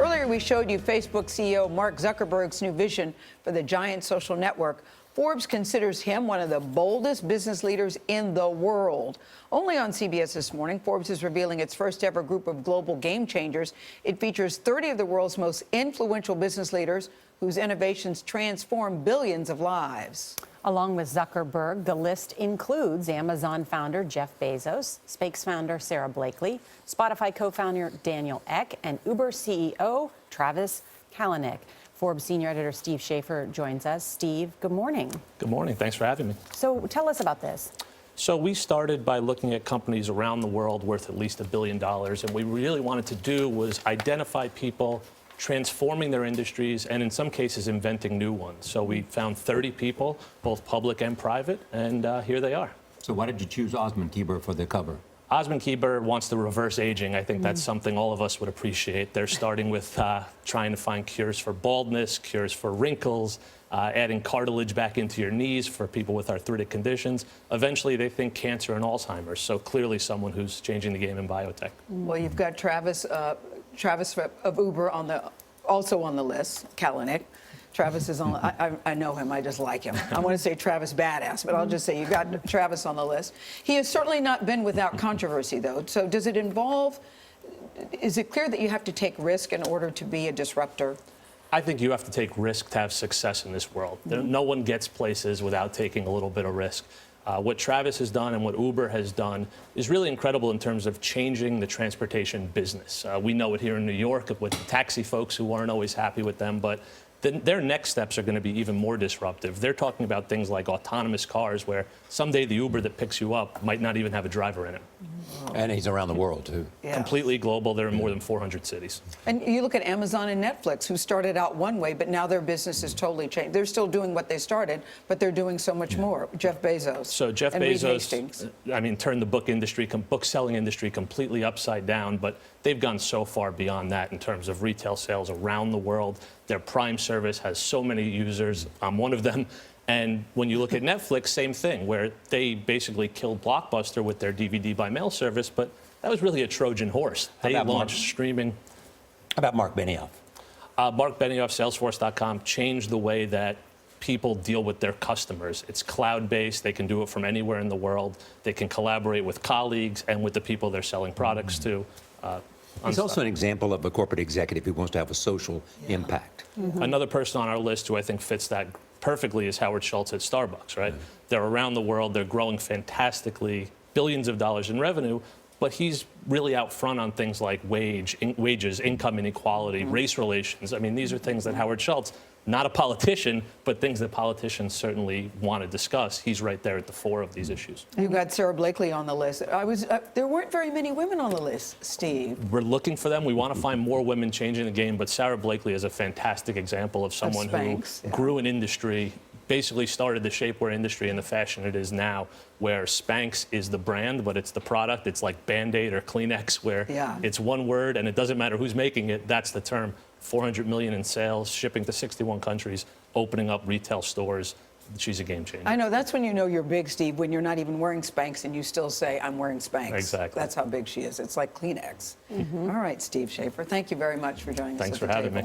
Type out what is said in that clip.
Earlier, we showed you Facebook CEO Mark Zuckerberg's new vision for the giant social network. Forbes considers him one of the boldest business leaders in the world. Only on CBS this morning, Forbes is revealing its first ever group of global game changers. It features 30 of the world's most influential business leaders whose innovations transform billions of lives. Along with Zuckerberg, the list includes Amazon founder Jeff Bezos, Spanx founder Sarah Blakely, Spotify co-founder Daniel Ek, and Uber CEO Travis Kalanick. Forbes senior editor Steve Schaefer joins us. Steve, good morning. Good morning. Thanks for having me. So tell us about this. So we started by looking at companies around the world worth at least $1 billion. And what we really wanted to do was identify people transforming their industries and in some cases inventing new ones. So we found 30 people, both public and private, and here they are. So why did you choose Osmond Kieber for the cover? Osmond Kieber wants to reverse aging. I think that's something all of us would appreciate. They're starting with trying to find cures for baldness, cures for wrinkles, adding cartilage back into your knees for people with arthritic conditions. Eventually, they think cancer and Alzheimer's. So clearly someone who's changing the game in biotech. Well, you've got Travis of Uber also on the list, Kalanick. Travis is on. I know him. I just like him. I want to say Travis badass, but I'll just say you got Travis on the list. He has certainly not been without controversy, though. So does it involve? Is it clear that you have to take risk in order to be a disruptor? I think you have to take risk to have success in this world. No one gets places without taking a little bit of risk. What Travis has done and what Uber has done is really incredible in terms of changing the transportation business. We know it here in New York with the taxi folks who aren't always happy with them, but their next steps are going to be even more disruptive. They're talking about things like autonomous cars where someday the Uber that picks you up might not even have a driver in it. And he's around the world, too. Yeah. Completely global. They're in more than 400 cities. And you look at Amazon and Netflix, who started out one way, but now their business has totally changed. They're still doing what they started, but they're doing so much more. Jeff Bezos. So Jeff Bezos, I mean, turned the book-selling industry completely upside down, but they've gone so far beyond that in terms of retail sales around the world. Their Prime service has so many users. I'm one of them. And when you look at Netflix, same thing, where they basically killed Blockbuster with their DVD by mail service, but that was really a Trojan horse. They launched streaming. How about Mark Benioff? Mark Benioff, Salesforce.com, changed the way that people deal with their customers. It's cloud-based. They can do it from anywhere in the world. They can collaborate with colleagues and with the people they're selling products to. He's also an example of a corporate executive who wants to have a social impact. Another person on our list who I think fits that perfectly is Howard Schultz at Starbucks, right? They're around the world. They're growing fantastically, billions of dollars in revenue, but he's really out front on things like wages, income inequality, race relations. I mean, these are things that Howard Schultz, not a politician, but things that politicians certainly want to discuss. He's right there at the fore of these issues. You got Sarah Blakely on the list. There weren't very many women on the list, Steve. We're looking for them. We want to find more women changing the game, but Sarah Blakely is a fantastic example of someone who grew an industry, basically started the shapewear industry in the fashion it is now, where Spanx is the brand, but it's the product. It's like Band-Aid or Kleenex, where it's one word and it doesn't matter who's making it. That's the term. 400 million in sales, shipping to 61 countries, opening up retail stores. She's a game changer. I know. That's when you know you're big, Steve, when you're not even wearing Spanx and you still say, I'm wearing Spanx. Exactly. That's how big she is. It's like Kleenex. All right, Steve Schaefer, thank you very much for joining us. Thanks for having me.